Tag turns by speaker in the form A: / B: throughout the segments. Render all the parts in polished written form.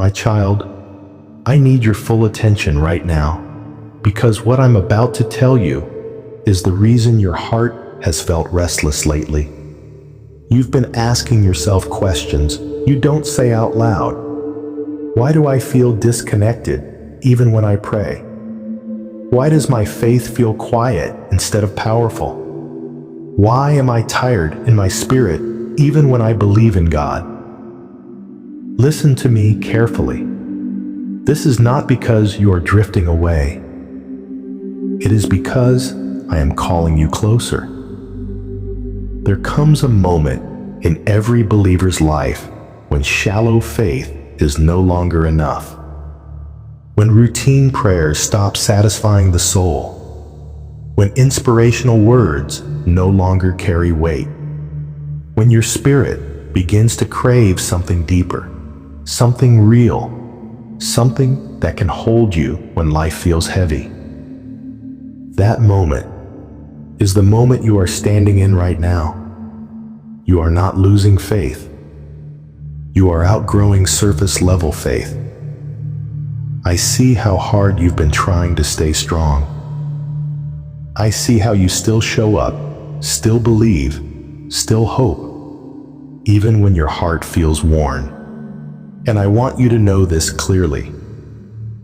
A: My child, I need your full attention right now, because what I'm about to tell you is the reason your heart has felt restless lately. You've been asking yourself questions you don't say out loud. Why do I feel disconnected even when I pray? Why does my faith feel quiet instead of powerful? Why am I tired in my spirit even when I believe in God? Listen to me carefully. This is not because you are drifting away. It is because I am calling you closer. There comes a moment in every believer's life when shallow faith is no longer enough. When routine prayers stop satisfying the soul. When inspirational words no longer carry weight. When your spirit begins to crave something deeper, something real, something that can hold you when life feels heavy. That moment is the moment you are standing in right now. You are not losing faith. You are outgrowing surface-level faith. I see how hard you've been trying to stay strong. I see how you still show up, still believe, still hope, even when your heart feels worn. And I want you to know this clearly.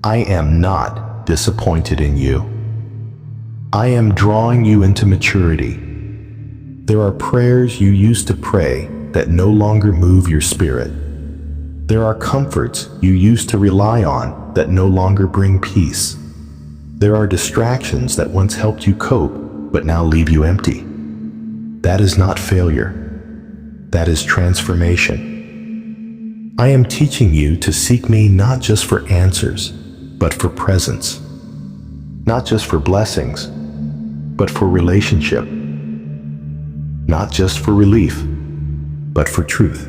A: I am not disappointed in you. I am drawing you into maturity. There are prayers you used to pray that no longer move your spirit. There are comforts you used to rely on that no longer bring peace. There are distractions that once helped you cope, but now leave you empty. That is not failure. That is transformation. I am teaching you to seek me not just for answers, but for presence. Not just for blessings, but for relationship. Not just for relief, but for truth.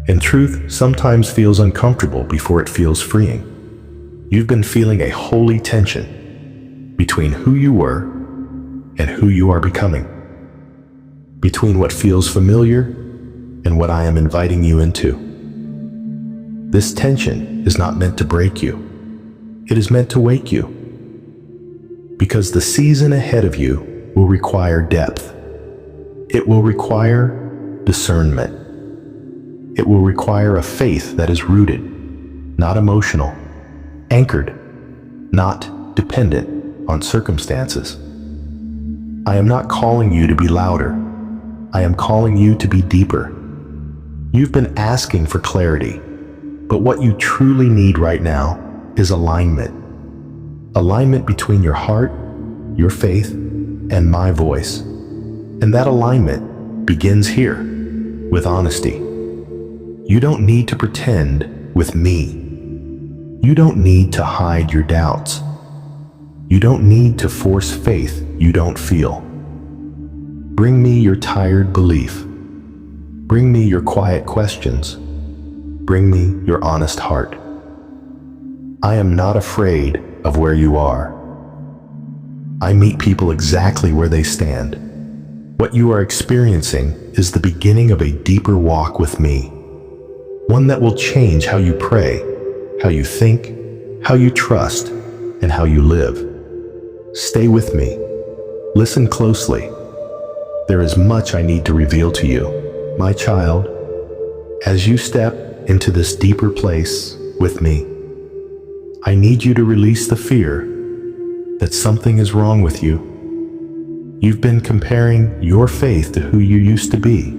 A: And truth sometimes feels uncomfortable before it feels freeing. You've been feeling a holy tension between who you were and who you are becoming. Between what feels familiar and what I am inviting you into. This tension is not meant to break you. It is meant to wake you. Because the season ahead of you will require depth. It will require discernment. It will require a faith that is rooted, not emotional, anchored, not dependent on circumstances. I am not calling you to be louder. I am calling you to be deeper. You've been asking for clarity, but what you truly need right now is alignment. Alignment between your heart, your faith, and my voice. And that alignment begins here, with honesty. You don't need to pretend with me. You don't need to hide your doubts. You don't need to force faith you don't feel. Bring me your tired belief. Bring me your quiet questions. Bring me your honest heart. I am not afraid of where you are. I meet people exactly where they stand. What you are experiencing is the beginning of a deeper walk with me. One that will change how you pray, how you think, how you trust, and how you live. Stay with me. Listen closely. There is much I need to reveal to you, my child. As you step into this deeper place with me, I need you to release the fear that something is wrong with you. You've been comparing your faith to who you used to be.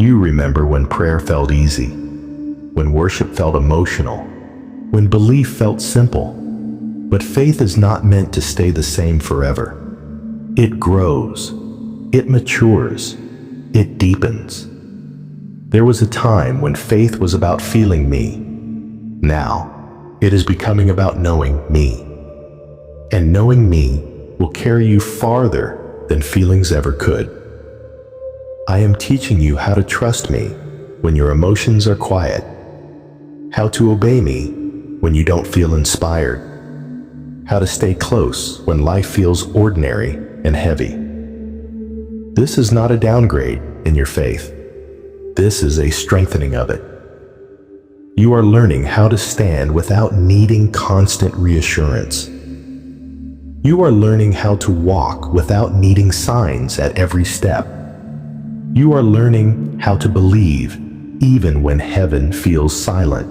A: You remember when prayer felt easy, when worship felt emotional, when belief felt simple. But faith is not meant to stay the same forever. It grows, it matures, it deepens. There was a time when faith was about feeling me. Now, it is becoming about knowing me. And knowing me will carry you farther than feelings ever could. I am teaching you how to trust me when your emotions are quiet, how to obey me when you don't feel inspired, how to stay close when life feels ordinary and heavy. This is not a downgrade in your faith. This is a strengthening of it. You are learning how to stand without needing constant reassurance. You are learning how to walk without needing signs at every step. You are learning how to believe even when heaven feels silent.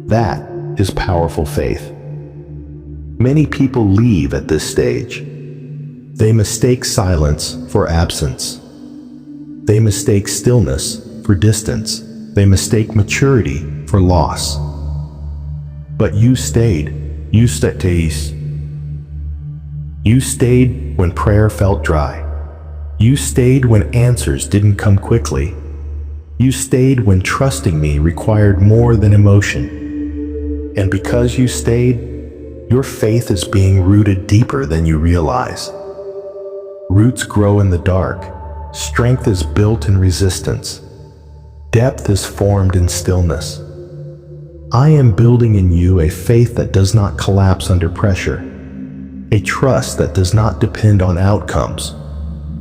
A: That is powerful faith. Many people leave at this stage. They mistake silence for absence. They mistake stillness for distance. They mistake maturity for loss. But you stayed. You stayed. You stayed when prayer felt dry. You stayed when answers didn't come quickly. You stayed when trusting me required more than emotion. And because you stayed, your faith is being rooted deeper than you realize. Roots grow in the dark. Strength is built in resistance. Depth is formed in stillness. I am building in you a faith that does not collapse under pressure, a trust that does not depend on outcomes,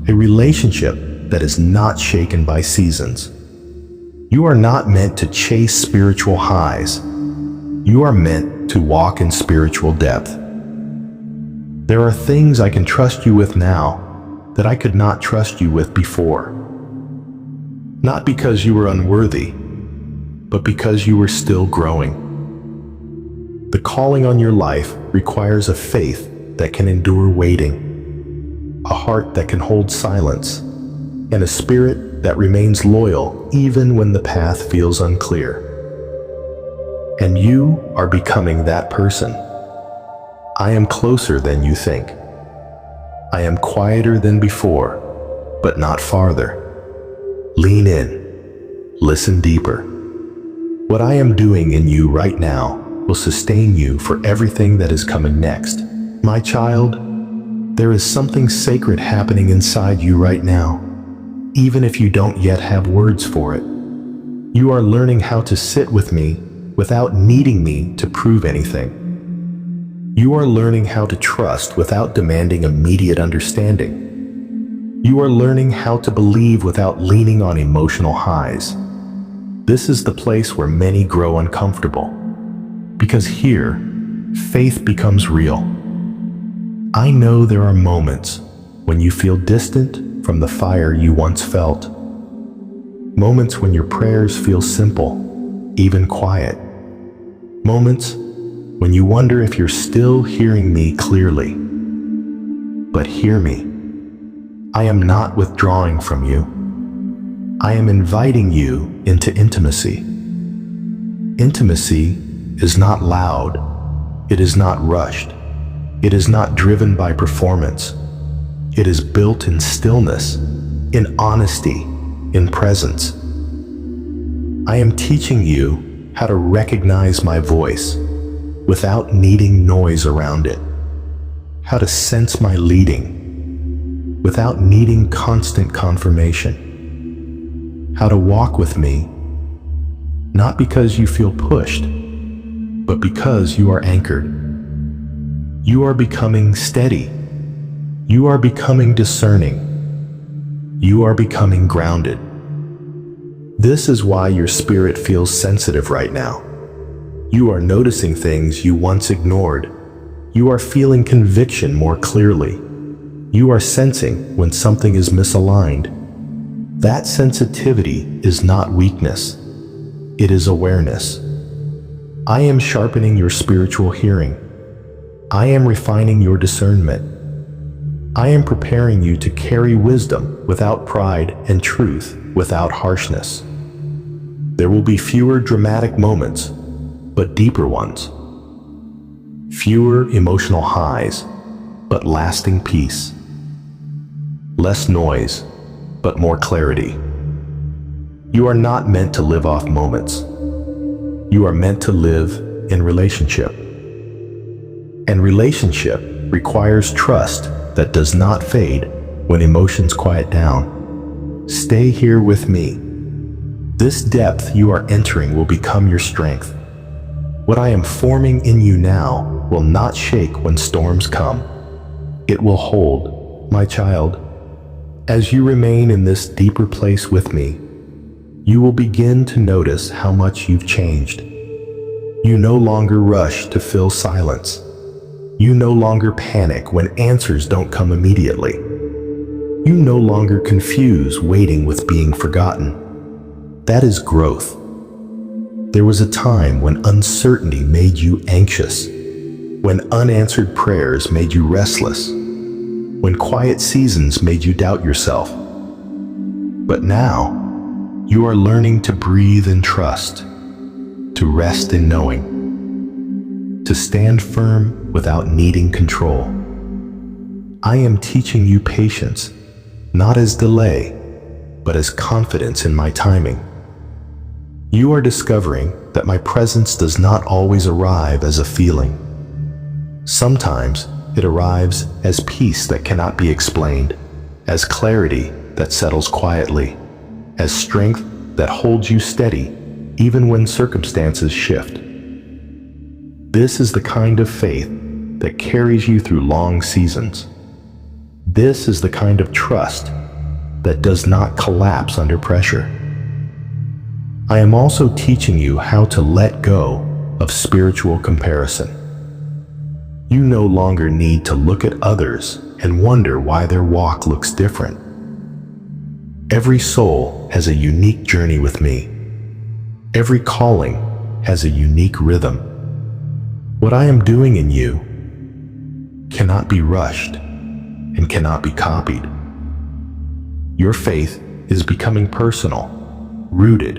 A: a relationship that is not shaken by seasons. You are not meant to chase spiritual highs. You are meant to walk in spiritual depth. There are things I can trust you with now that I could not trust you with before. Not because you were unworthy, but because you were still growing. The calling on your life requires a faith that can endure waiting, a heart that can hold silence, and a spirit that remains loyal even when the path feels unclear. And you are becoming that person. I am closer than you think. I am quieter than before, but not farther. Lean in. Listen deeper. What I am doing in you right now will sustain you for everything that is coming next. My child, there is something sacred happening inside you right now, even if you don't yet have words for it. You are learning how to sit with me without needing me to prove anything. You are learning how to trust without demanding immediate understanding. You are learning how to believe without leaning on emotional highs. This is the place where many grow uncomfortable, because here, faith becomes real. I know there are moments when you feel distant from the fire you once felt. Moments when your prayers feel simple, even quiet. Moments when you wonder if you're still hearing me clearly. But hear me. I am not withdrawing from you. I am inviting you into intimacy. Intimacy is not loud. It is not rushed. It is not driven by performance. It is built in stillness, in honesty, in presence. I am teaching you how to recognize my voice without needing noise around it, how to sense my leading without needing constant confirmation, how to walk with me, not because you feel pushed, but because you are anchored. You are becoming steady. You are becoming discerning. You are becoming grounded. This is why your spirit feels sensitive right now. You are noticing things you once ignored. You are feeling conviction more clearly. You are sensing when something is misaligned. That sensitivity is not weakness. It is awareness. I am sharpening your spiritual hearing. I am refining your discernment. I am preparing you to carry wisdom without pride and truth without harshness. There will be fewer dramatic moments, but deeper ones. Fewer emotional highs, but lasting peace. Less noise, but more clarity. You are not meant to live off moments. You are meant to live in relationship. And relationship requires trust that does not fade when emotions quiet down. Stay here with me. This depth you are entering will become your strength. What I am forming in you now will not shake when storms come. It will hold, my child. As you remain in this deeper place with me, you will begin to notice how much you've changed. You no longer rush to fill silence. You no longer panic when answers don't come immediately. You no longer confuse waiting with being forgotten. That is growth. There was a time when uncertainty made you anxious, when unanswered prayers made you restless, when quiet seasons made you doubt yourself. But now, you are learning to breathe in trust, to rest in knowing, to stand firm without needing control. I am teaching you patience, not as delay, but as confidence in my timing. You are discovering that my presence does not always arrive as a feeling. Sometimes it arrives as peace that cannot be explained, as clarity that settles quietly, as strength that holds you steady even when circumstances shift. This is the kind of faith that carries you through long seasons. This is the kind of trust that does not collapse under pressure. I am also teaching you how to let go of spiritual comparison. You no longer need to look at others and wonder why their walk looks different. Every soul has a unique journey with me. Every calling has a unique rhythm. What I am doing in you cannot be rushed and cannot be copied. Your faith is becoming personal, rooted,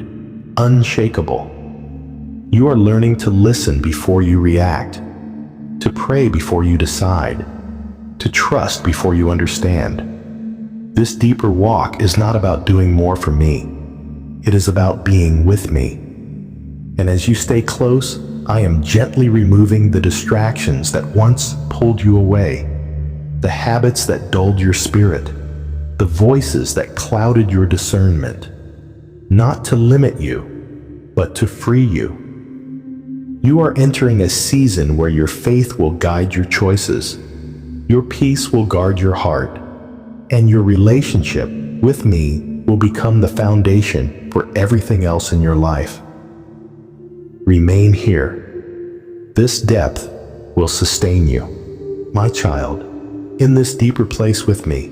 A: unshakable. You are learning to listen before you react, to pray before you decide, to trust before you understand. This deeper walk is not about doing more for me. It is about being with me. And as you stay close, I am gently removing the distractions that once pulled you away, the habits that dulled your spirit, the voices that clouded your discernment, not to limit you, but to free you. You are entering a season where your faith will guide your choices, your peace will guard your heart, and your relationship with me will become the foundation for everything else in your life. Remain here. This depth will sustain you. My child, in this deeper place with me,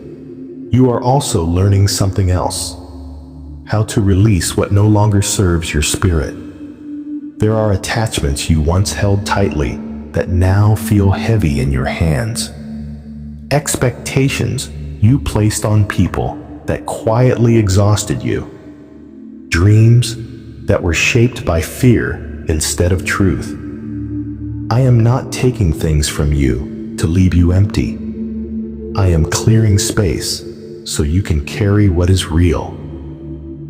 A: you are also learning something else. How to release what no longer serves your spirit. There are attachments you once held tightly that now feel heavy in your hands. Expectations you placed on people that quietly exhausted you. Dreams that were shaped by fear instead of truth. I am not taking things from you to leave you empty. I am clearing space so you can carry what is real.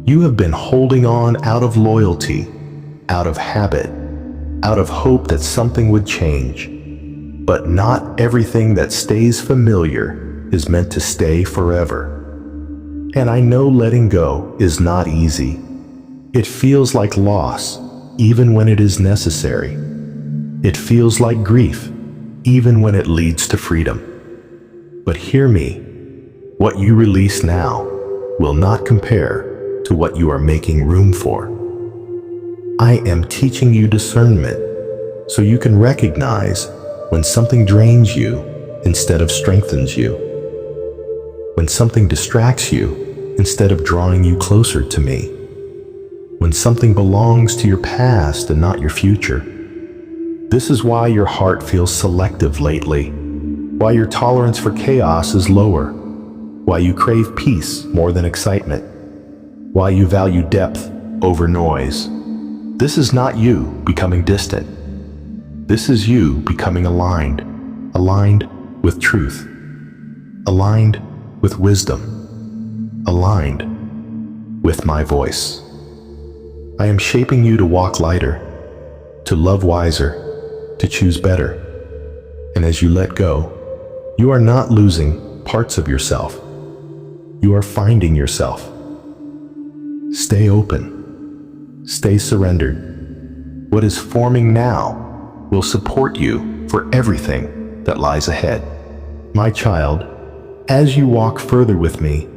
A: You have been holding on out of loyalty, out of habit, out of hope that something would change. But not everything that stays familiar is meant to stay forever. And I know letting go is not easy. It feels like loss, even when it is necessary. It feels like grief, even when it leads to freedom. But hear me, what you release now will not compare to what you are making room for. I am teaching you discernment so you can recognize when something drains you instead of strengthens you. When something distracts you instead of drawing you closer to me. When something belongs to your past and not your future. This is why your heart feels selective lately, why your tolerance for chaos is lower, why you crave peace more than excitement, why you value depth over noise. This is not you becoming distant. This is you becoming aligned, aligned with truth, aligned with wisdom, aligned with my voice. I am shaping you to walk lighter, to love wiser, to choose better. And as you let go, you are not losing parts of yourself. You are finding yourself. Stay open. Stay surrendered. What is forming now will support you for everything that lies ahead. My child, as you walk further with me,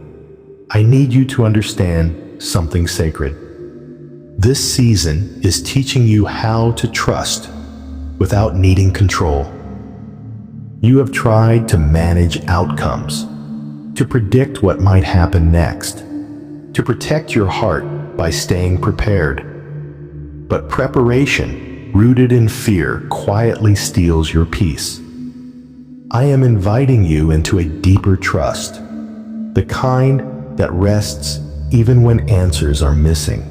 A: I need you to understand something sacred. This season is teaching you how to trust without needing control. You have tried to manage outcomes, to predict what might happen next, to protect your heart by staying prepared. But preparation, rooted in fear, quietly steals your peace. I am inviting you into a deeper trust, the kind that rests even when answers are missing,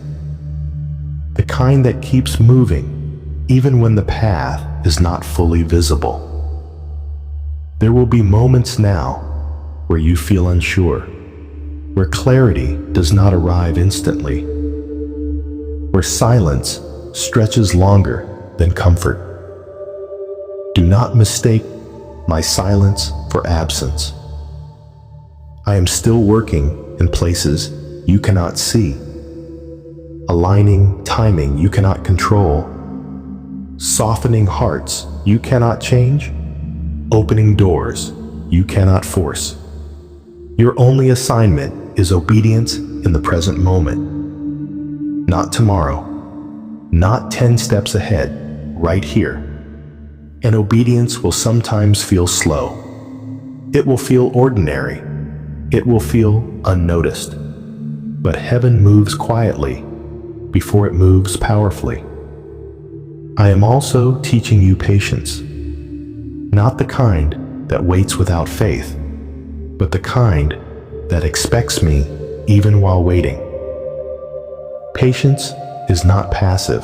A: the kind that keeps moving even when the path is not fully visible. There will be moments now where you feel unsure, where clarity does not arrive instantly, where silence stretches longer than comfort. Do not mistake my silence for absence. I am still working in places you cannot see, aligning timing you cannot control, softening hearts you cannot change, opening doors you cannot force. Your only assignment is obedience in the present moment. Not tomorrow, not 10 steps ahead, right here. And obedience will sometimes feel slow. It will feel ordinary. It will feel unnoticed. But heaven moves quietly before it moves powerfully. I am also teaching you patience. Not the kind that waits without faith, but the kind that expects me even while waiting. Patience is not passive.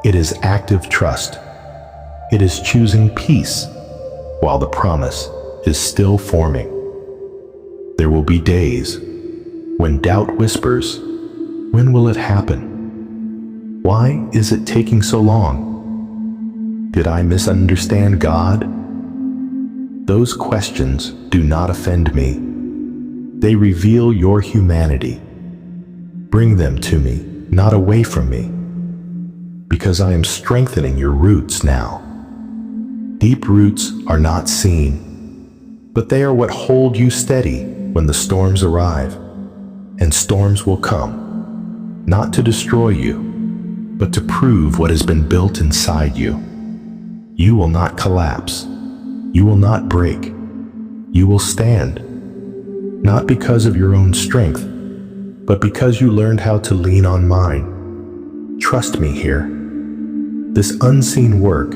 A: It is active trust. It is choosing peace while the promise is still forming. There will be days when doubt whispers, when will it happen? Why is it taking so long? Did I misunderstand God? Those questions do not offend me. They reveal your humanity. Bring them to me, not away from me, because I am strengthening your roots now. Deep roots are not seen, but they are what hold you steady when the storms arrive. And storms will come, not to destroy you, but to prove what has been built inside you. You will not collapse. You will not break. You will stand, not because of your own strength, but because you learned how to lean on mine. Trust me here. This unseen work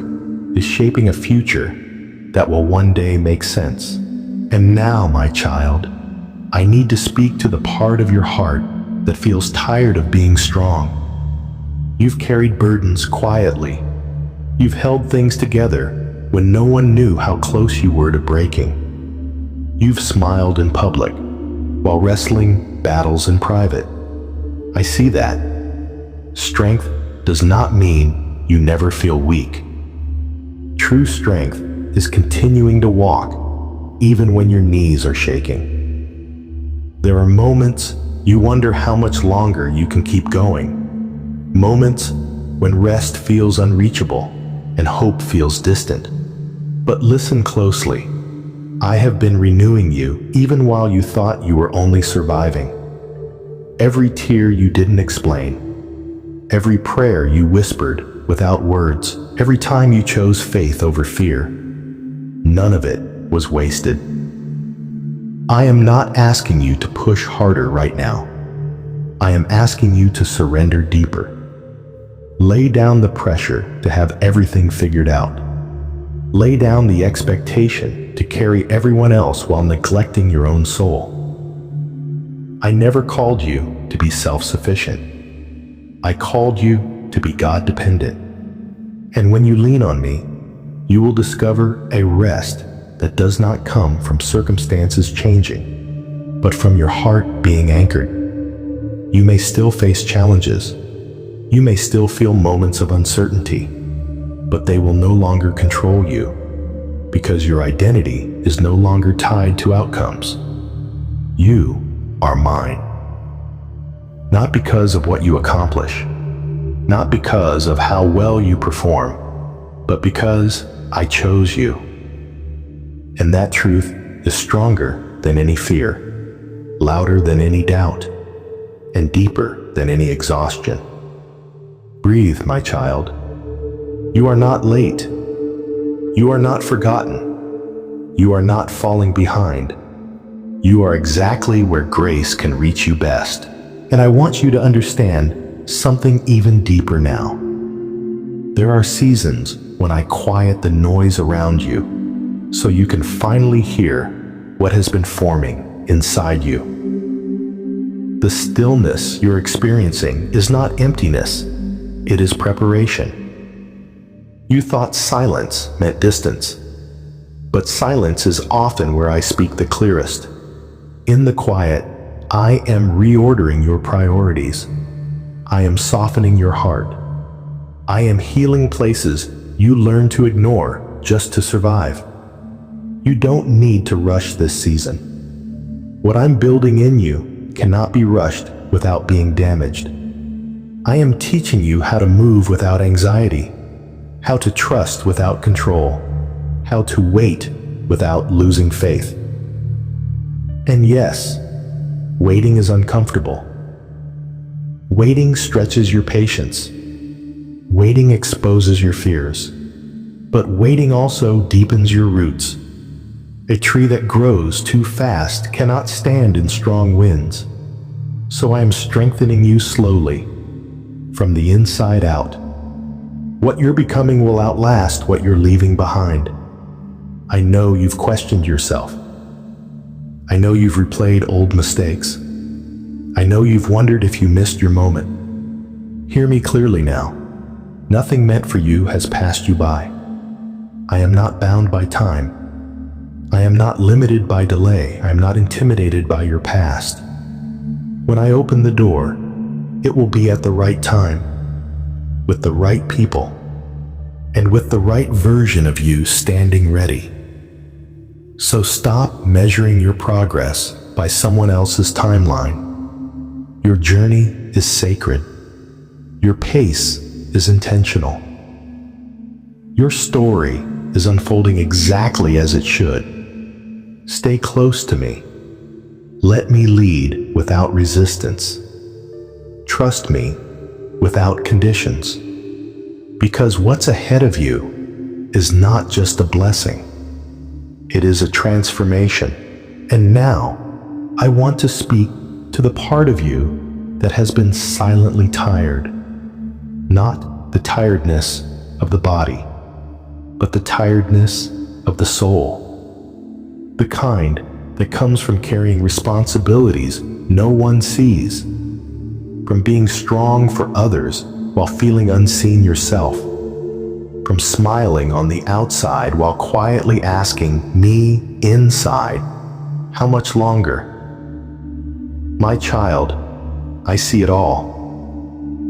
A: is shaping a future that will one day make sense. And now, my child, I need to speak to the part of your heart that feels tired of being strong. You've carried burdens quietly. You've held things together when no one knew how close you were to breaking. You've smiled in public while wrestling battles in private. I see that. Strength does not mean you never feel weak. True strength is continuing to walk even when your knees are shaking. There are moments you wonder how much longer you can keep going. Moments when rest feels unreachable and hope feels distant. But listen closely. I have been renewing you even while you thought you were only surviving. Every tear you didn't explain, every prayer you whispered without words, every time you chose faith over fear, none of it was wasted. I am not asking you to push harder right now. I am asking you to surrender deeper. Lay down the pressure to have everything figured out. Lay down the expectation to carry everyone else while neglecting your own soul. I never called you to be self-sufficient. I called you to be God-dependent. And when you lean on me, you will discover a rest that does not come from circumstances changing, but from your heart being anchored. You may still face challenges. You may still feel moments of uncertainty, but they will no longer control you because your identity is no longer tied to outcomes. You are mine. Not because of what you accomplish, not because of how well you perform, but because I chose you. And that truth is stronger than any fear, louder than any doubt, and deeper than any exhaustion. Breathe, my child. You are not late. You are not forgotten. You are not falling behind. You are exactly where grace can reach you best. And I want you to understand something even deeper now. There are seasons when I quiet the noise around you so you can finally hear what has been forming inside you. The stillness you're experiencing is not emptiness, it is preparation. You thought silence meant distance, but silence is often where I speak the clearest. In the quiet, I am reordering your priorities. I am softening your heart. I am healing places you learn to ignore just to survive. You don't need to rush this season. What I'm building in you cannot be rushed without being damaged. I am teaching you how to move without anxiety, how to trust without control, how to wait without losing faith. And yes, waiting is uncomfortable. Waiting stretches your patience. Waiting exposes your fears. But waiting also deepens your roots. A tree that grows too fast cannot stand in strong winds. So I am strengthening you slowly, from the inside out. What you're becoming will outlast what you're leaving behind. I know you've questioned yourself. I know you've replayed old mistakes. I know you've wondered if you missed your moment. Hear me clearly now. Nothing meant for you has passed you by. I am not bound by time. I am not limited by delay. I am not intimidated by your past. When I open the door, it will be at the right time, with the right people, and with the right version of you standing ready. So stop measuring your progress by someone else's timeline. Your journey is sacred. Your pace is intentional. Your story is unfolding exactly as it should. Stay close to me. Let me lead without resistance. Trust me without conditions. Because what's ahead of you is not just a blessing. It is a transformation. And now, I want to speak to the part of you that has been silently tired. Not the tiredness of the body, but the tiredness of the soul. The kind that comes from carrying responsibilities no one sees, from being strong for others while feeling unseen yourself, from smiling on the outside while quietly asking me inside, how much longer? My child, I see it all.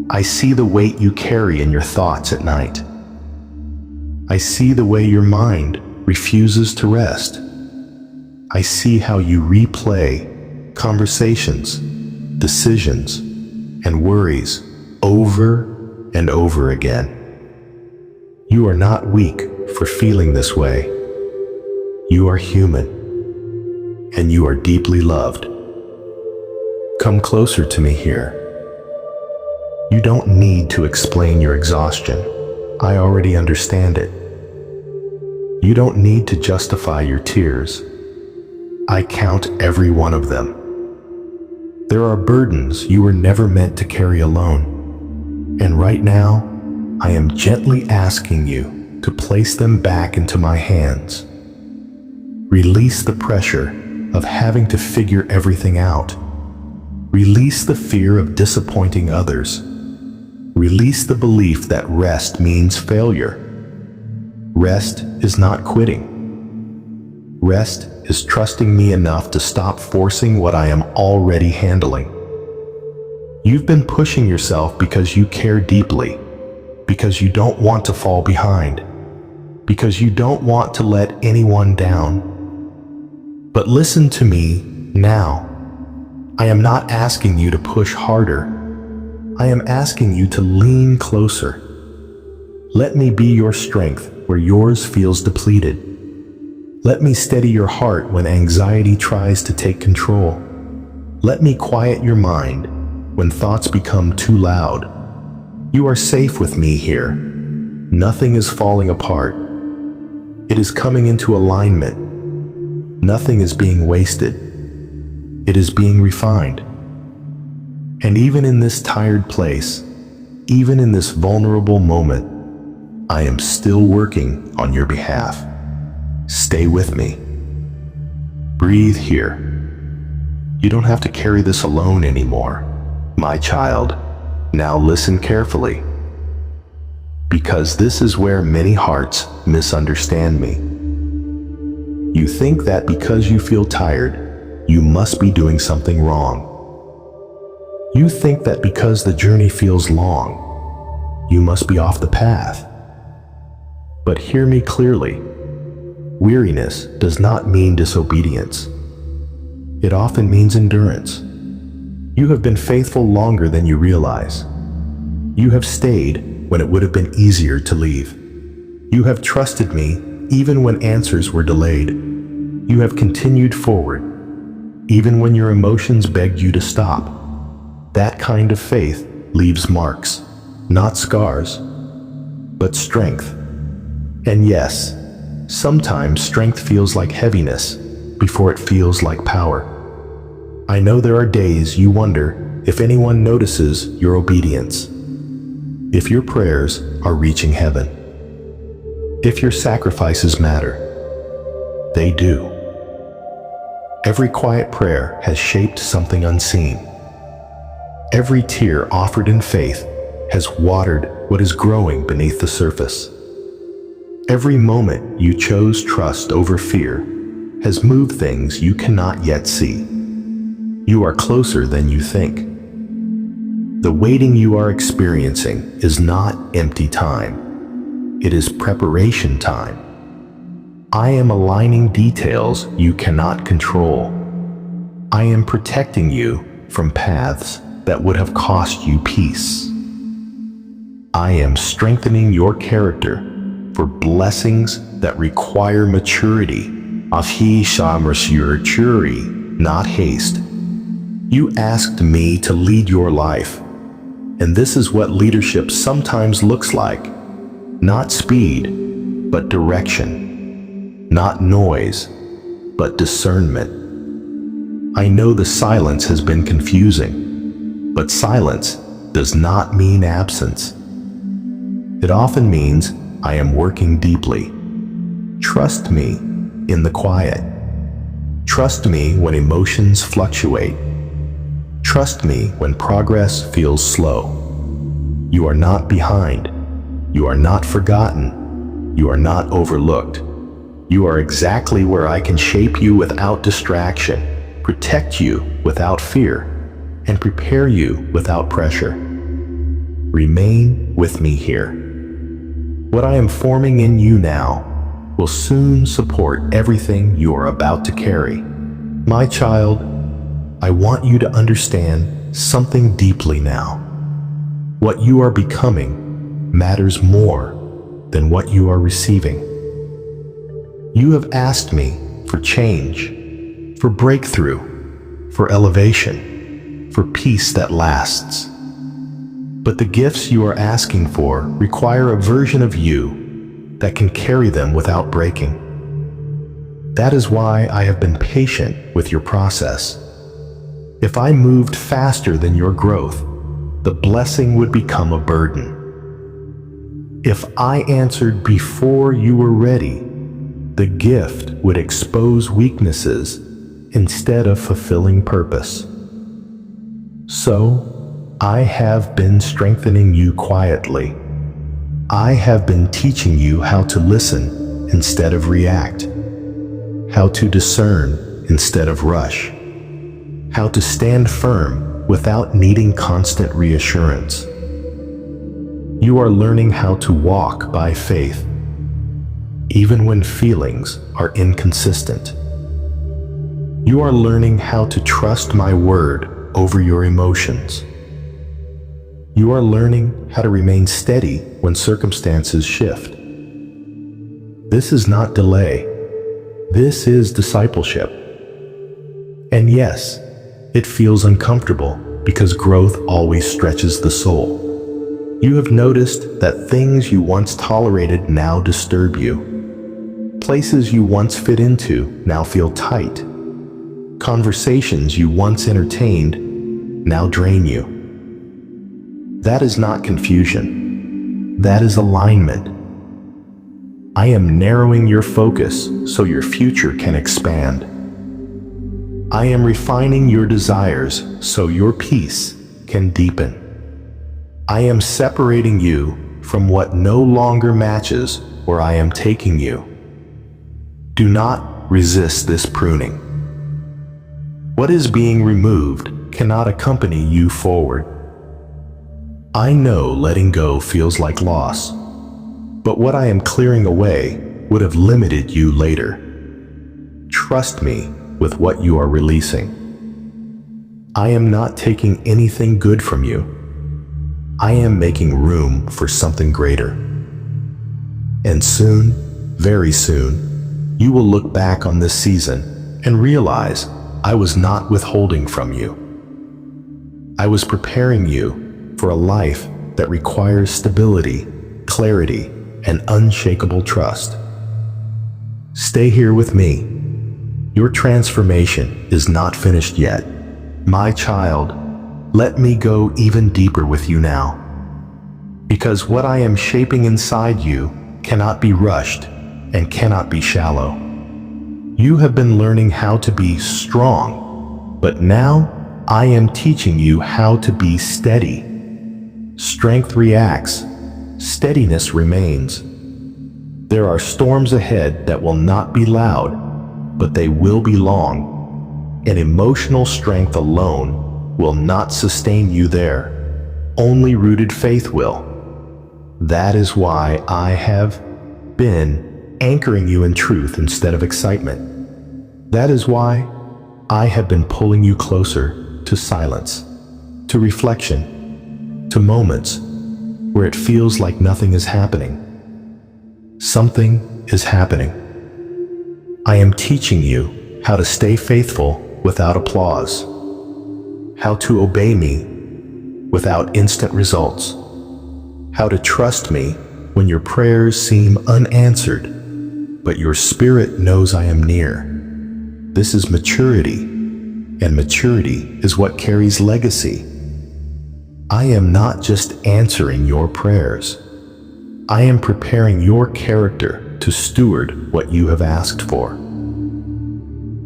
A: I see the weight you carry in your thoughts at night. I see the way your mind refuses to rest. I see how you replay conversations, decisions, and worries over and over again. You are not weak for feeling this way. You are human, and you are deeply loved. Come closer to me here. You don't need to explain your exhaustion. I already understand it. You don't need to justify your tears. I count every one of them. There are burdens you were never meant to carry alone. And right now, I am gently asking you to place them back into my hands. Release the pressure of having to figure everything out. Release the fear of disappointing others. Release the belief that rest means failure. Rest is not quitting. Rest is trusting me enough to stop forcing what I am already handling. You've been pushing yourself because you care deeply, because you don't want to fall behind, because you don't want to let anyone down. But listen to me now. I am not asking you to push harder. I am asking you to lean closer. Let me be your strength where yours feels depleted. Let me steady your heart when anxiety tries to take control. Let me quiet your mind when thoughts become too loud. You are safe with me here. Nothing is falling apart. It is coming into alignment. Nothing is being wasted. It is being refined. And even in this tired place, even in this vulnerable moment, I am still working on your behalf. Stay with me. Breathe here. You don't have to carry this alone anymore, my child. Now listen carefully, because this is where many hearts misunderstand me. You think that because you feel tired, you must be doing something wrong. You think that because the journey feels long, you must be off the path. But hear me clearly. Weariness does not mean disobedience. It often means endurance. You have been faithful longer than you realize. You have stayed when it would have been easier to leave. You have trusted me even when answers were delayed. You have continued forward, even when your emotions begged you to stop. That kind of faith leaves marks, not scars, but strength. And yes, sometimes strength feels like heaviness before it feels like power. I know there are days you wonder if anyone notices your obedience, if your prayers are reaching heaven, if your sacrifices matter. They do. Every quiet prayer has shaped something unseen. Every tear offered in faith has watered what is growing beneath the surface. Every moment you chose trust over fear has moved things you cannot yet see. You are closer than you think. The waiting you are experiencing is not empty time. It is preparation time. I am aligning details you cannot control. I am protecting you from paths that would have cost you peace. I am strengthening your character for blessings that require maturity. Not haste. You asked me to lead your life, and this is what leadership sometimes looks like. Not speed, but direction. Not noise, but discernment. I know the silence has been confusing, but silence does not mean absence. It often means I am working deeply. Trust me in the quiet. Trust me when emotions fluctuate. Trust me when progress feels slow. You are not behind. You are not forgotten. You are not overlooked. You are exactly where I can shape you without distraction, protect you without fear, and prepare you without pressure. Remain with me here. What I am forming in you now will soon support everything you are about to carry. My child, I want you to understand something deeply now. What you are becoming matters more than what you are receiving. You have asked me for change, for breakthrough, for elevation, for peace that lasts. But the gifts you are asking for require a version of you that can carry them without breaking. That is why I have been patient with your process. If I moved faster than your growth, the blessing would become a burden. If I answered before you were ready, the gift would expose weaknesses instead of fulfilling purpose. So, I have been strengthening you quietly. I have been teaching you how to listen instead of react, how to discern instead of rush, how to stand firm without needing constant reassurance. You are learning how to walk by faith, even when feelings are inconsistent. You are learning how to trust my word over your emotions. You are learning how to remain steady when circumstances shift. This is not delay. This is discipleship. And yes, it feels uncomfortable because growth always stretches the soul. You have noticed that things you once tolerated now disturb you. Places you once fit into now feel tight. Conversations you once entertained now drain you. That is not confusion. That is alignment. I am narrowing your focus so your future can expand. I am refining your desires so your peace can deepen. I am separating you from what no longer matches where I am taking you. Do not resist this pruning. What is being removed cannot accompany you forward. I know letting go feels like loss, but what I am clearing away would have limited you later. Trust me with what you are releasing. I am not taking anything good from you. I am making room for something greater. And soon, very soon, you will look back on this season and realize I was not withholding from you. I was preparing you for a life that requires stability, clarity, and unshakable trust. Stay here with me. Your transformation is not finished yet. My child, let me go even deeper with you now. Because what I am shaping inside you cannot be rushed and cannot be shallow. You have been learning how to be strong, but now I am teaching you how to be steady. Strength reacts, steadiness remains. There are storms ahead that will not be loud, but they will be long. And emotional strength alone will not sustain you there. Only rooted faith will. That is why I have been anchoring you in truth instead of excitement. That is why I have been pulling you closer to silence, to reflection, to moments where it feels like nothing is happening. Something is happening. I am teaching you how to stay faithful without applause, how to obey me without instant results, how to trust me when your prayers seem unanswered, but your spirit knows I am near. This is maturity, and maturity is what carries legacy. I am not just answering your prayers. I am preparing your character to steward what you have asked for.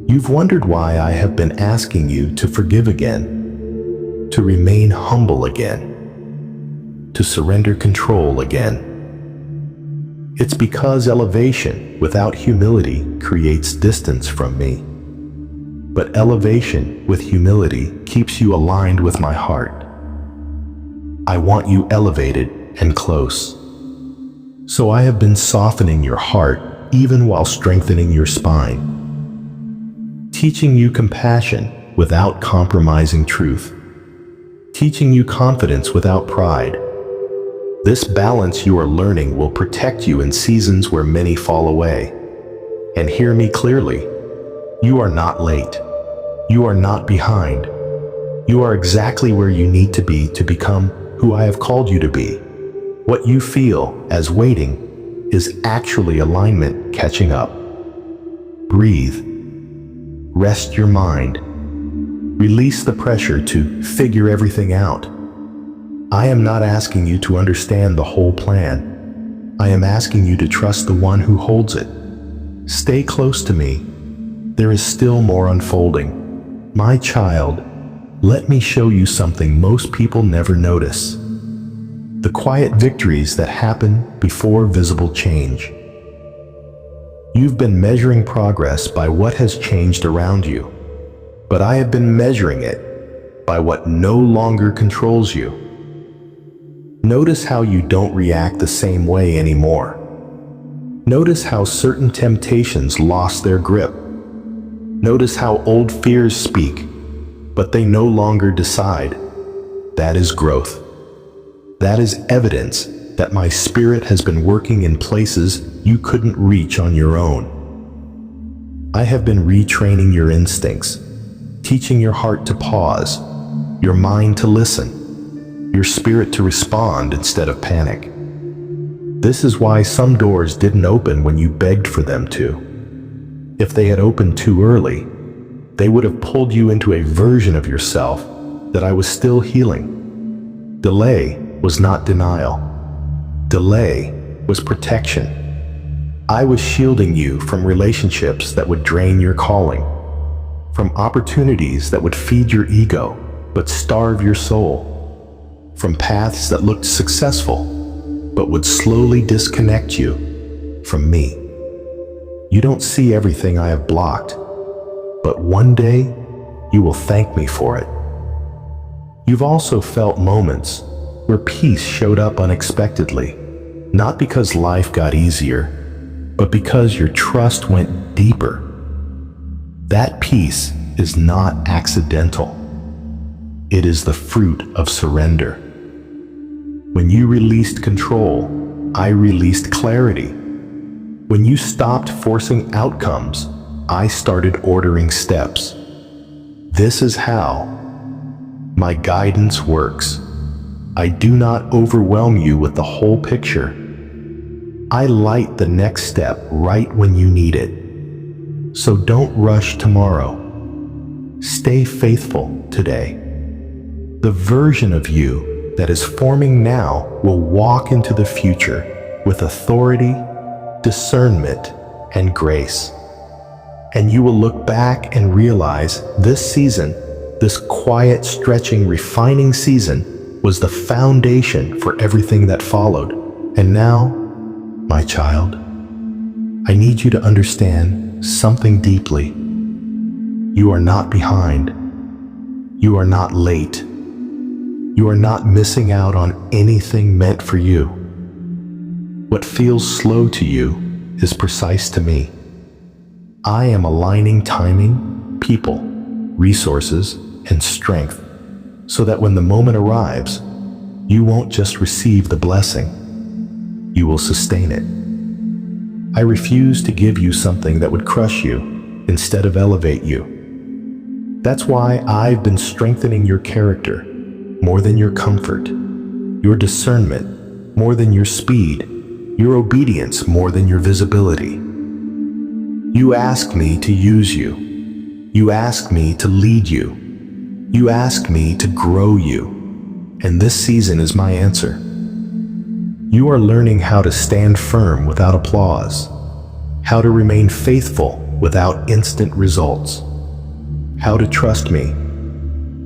A: You've wondered why I have been asking you to forgive again, to remain humble again, to surrender control again. It's because elevation without humility creates distance from me. But elevation with humility keeps you aligned with my heart. I want you elevated and close. So I have been softening your heart even while strengthening your spine. Teaching you compassion without compromising truth. Teaching you confidence without pride. This balance you are learning will protect you in seasons where many fall away. And hear me clearly. You are not late. You are not behind. You are exactly where you need to be to become who I have called you to be. What you feel as waiting is actually alignment catching up. Breathe. Rest your mind. Release the pressure to figure everything out. I am not asking you to understand the whole plan. I am asking you to trust the one who holds it. Stay close to me. There is still more unfolding. My child, let me show you something most people never notice. The quiet victories that happen before visible change. You've been measuring progress by what has changed around you, but I have been measuring it by what no longer controls you. Notice how you don't react the same way anymore. Notice how certain temptations lost their grip. Notice how old fears speak, but they no longer decide. That is growth. That is evidence that my spirit has been working in places you couldn't reach on your own. I have been retraining your instincts, teaching your heart to pause, your mind to listen, your spirit to respond instead of panic. This is why some doors didn't open when you begged for them to. If they had opened too early, they would have pulled you into a version of yourself that I was still healing. Delay was not denial. Delay was protection. I was shielding you from relationships that would drain your calling, from opportunities that would feed your ego but starve your soul, from paths that looked successful but would slowly disconnect you from me. You don't see everything I have blocked, but one day you will thank me for it. You've also felt moments where peace showed up unexpectedly, not because life got easier, but because your trust went deeper. That peace is not accidental. It is the fruit of surrender. When you released control, I released clarity. When you stopped forcing outcomes, I started ordering steps. This is how my guidance works. I do not overwhelm you with the whole picture. I light the next step right when you need it. So don't rush tomorrow. Stay faithful today. The version of you that is forming now will walk into the future with authority, discernment, and grace. And you will look back and realize this season, this quiet, stretching, refining season, was the foundation for everything that followed. And now, my child, I need you to understand something deeply. You are not behind. You are not late. You are not missing out on anything meant for you. What feels slow to you is precise to me. I am aligning timing, people, resources, and strength so that when the moment arrives, you won't just receive the blessing, you will sustain it. I refuse to give you something that would crush you instead of elevate you. That's why I've been strengthening your character more than your comfort, your discernment more than your speed, your obedience more than your visibility. You ask me to use you. You ask me to lead you. You ask me to grow you. And this season is my answer. You are learning how to stand firm without applause, how to remain faithful without instant results, how to trust me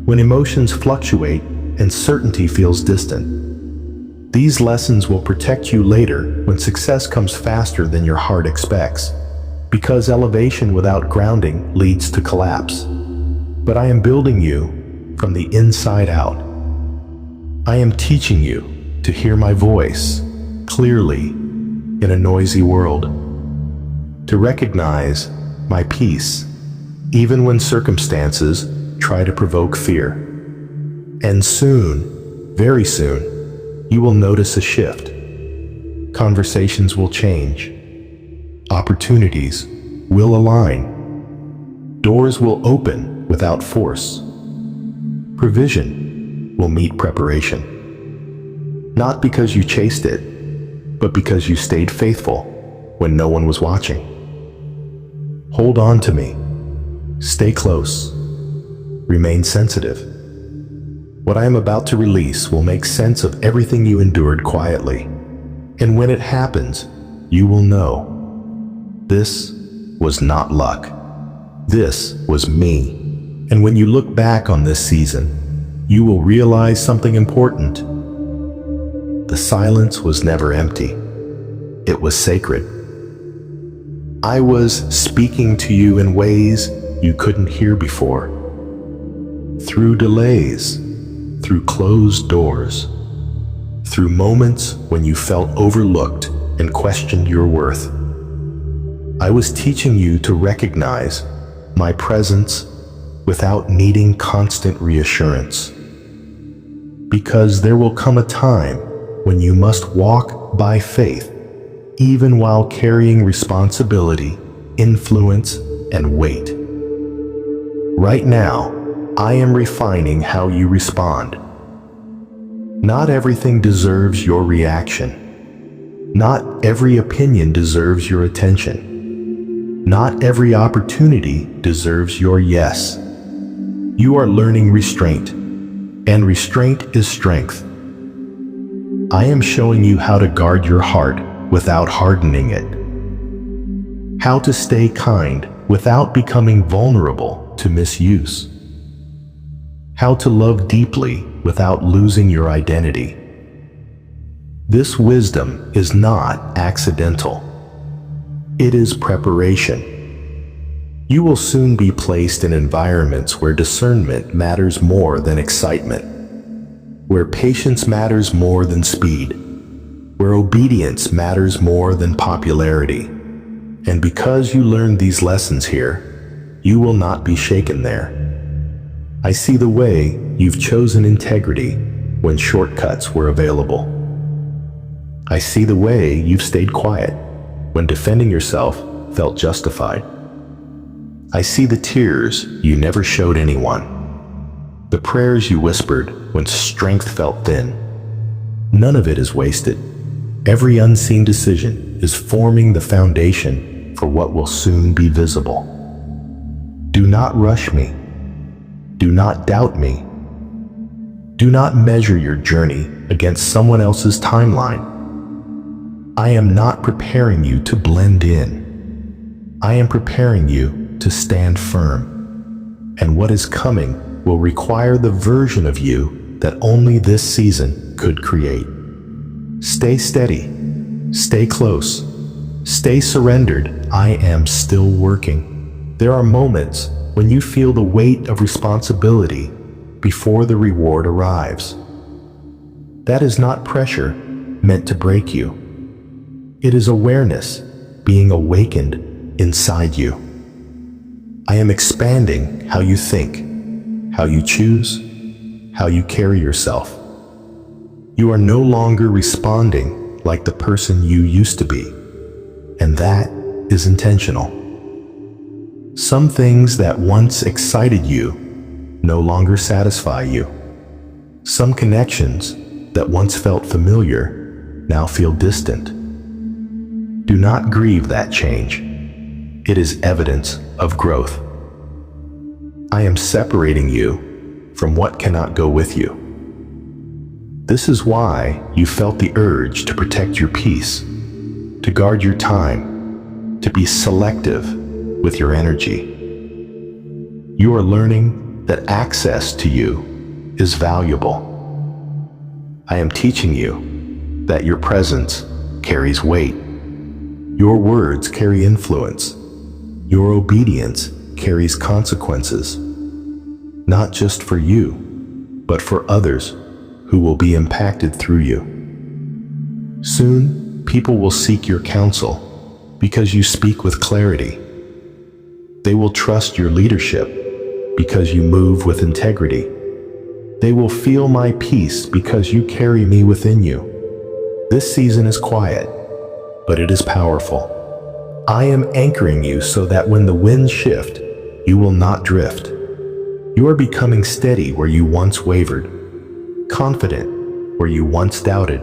A: when emotions fluctuate and certainty feels distant. These lessons will protect you later when success comes faster than your heart expects, because elevation without grounding leads to collapse. But I am building you from the inside out. I am teaching you to hear my voice clearly in a noisy world, to recognize my peace even when circumstances try to provoke fear. And soon, very soon, you will notice a shift. Conversations will change. Opportunities will align. Doors will open without force. Provision will meet preparation. Not because you chased it, but because you stayed faithful when no one was watching. Hold on to me. Stay close. Remain sensitive. What I am about to release will make sense of everything you endured quietly. And when it happens, you will know. This was not luck. This was me. And when you look back on this season, you will realize something important. The silence was never empty. It was sacred. I was speaking to you in ways you couldn't hear before. Through delays, through closed doors, through moments when you felt overlooked and questioned your worth. I was teaching you to recognize my presence without needing constant reassurance. Because there will come a time when you must walk by faith, even while carrying responsibility, influence, and weight. Right now, I am refining how you respond. Not everything deserves your reaction. Not every opinion deserves your attention. Not every opportunity deserves your yes. You are learning restraint, and restraint is strength. I am showing you how to guard your heart without hardening it. How to stay kind without becoming vulnerable to misuse. How to love deeply without losing your identity. This wisdom is not accidental. It is preparation. You will soon be placed in environments where discernment matters more than excitement, where patience matters more than speed, where obedience matters more than popularity. And because you learned these lessons here, you will not be shaken there. I see the way you've chosen integrity when shortcuts were available. I see the way you've stayed quiet when defending yourself felt justified. I see the tears you never showed anyone, the prayers you whispered when strength felt thin. None of it is wasted. Every unseen decision is forming the foundation for what will soon be visible. Do not rush me. Do not doubt me. Do not measure your journey against someone else's timeline. I am not preparing you to blend in. I am preparing you to stand firm. And what is coming will require the version of you that only this season could create. Stay steady. Stay close. Stay surrendered. I am still working. There are moments when you feel the weight of responsibility before the reward arrives. That is not pressure meant to break you. It is awareness being awakened inside you. I am expanding how you think, how you choose, how you carry yourself. You are no longer responding like the person you used to be, and that is intentional. Some things that once excited you no longer satisfy you. Some connections that once felt familiar now feel distant. Do not grieve that change. It is evidence of growth. I am separating you from what cannot go with you. This is why you felt the urge to protect your peace, to guard your time, to be selective with your energy. You are learning that access to you is valuable. I am teaching you that your presence carries weight. Your words carry influence. Your obedience carries consequences, not just for you, but for others who will be impacted through you. Soon, people will seek your counsel because you speak with clarity. They will trust your leadership because you move with integrity. They will feel my peace because you carry me within you. This season is quiet, but it is powerful. I am anchoring you so that when the winds shift, you will not drift. You are becoming steady where you once wavered, confident where you once doubted,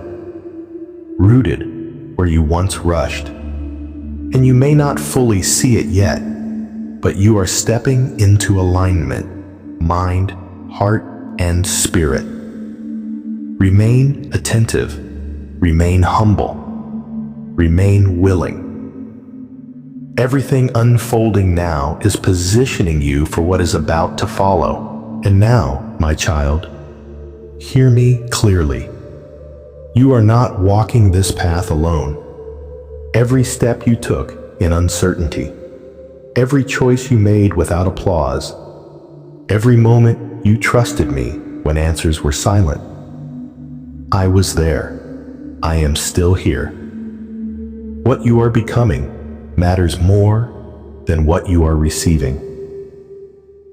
A: rooted where you once rushed. And you may not fully see it yet, but you are stepping into alignment, mind, heart, and spirit. Remain attentive, remain humble, remain willing. Everything unfolding now is positioning you for what is about to follow. And now, my child, hear me clearly. You are not walking this path alone. Every step you took in uncertainty, every choice you made without applause, every moment you trusted me when answers were silent, I was there. I am still here. What you are becoming matters more than what you are receiving.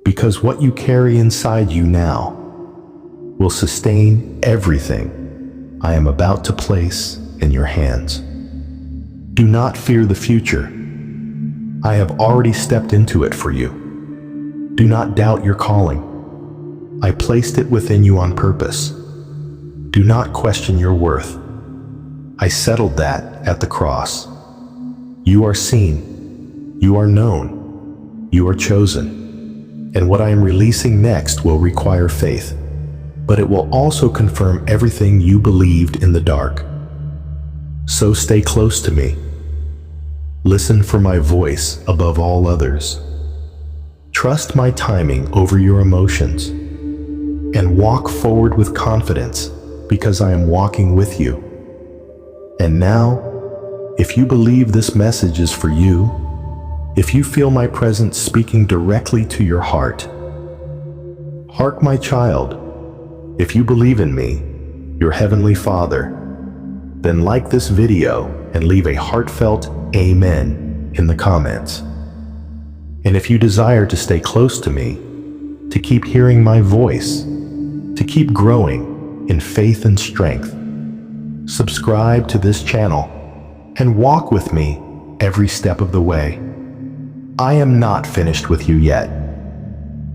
A: Because what you carry inside you now will sustain everything I am about to place in your hands. Do not fear the future. I have already stepped into it for you. Do not doubt your calling. I placed it within you on purpose. Do not question your worth. I settled that at the cross. You are seen. You are known. You are chosen. And what I am releasing next will require faith, but it will also confirm everything you believed in the dark. So stay close to me. Listen for my voice above all others. Trust my timing over your emotions. And walk forward with confidence because I am walking with you. And now, if you believe this message is for you, if you feel my presence speaking directly to your heart, hark, my child. If you believe in me, your Heavenly Father, then like this video and leave a heartfelt Amen in the comments. And if you desire to stay close to me, to keep hearing my voice, to keep growing in faith and strength, subscribe to this channel and walk with me every step of the way. I am not finished with you yet.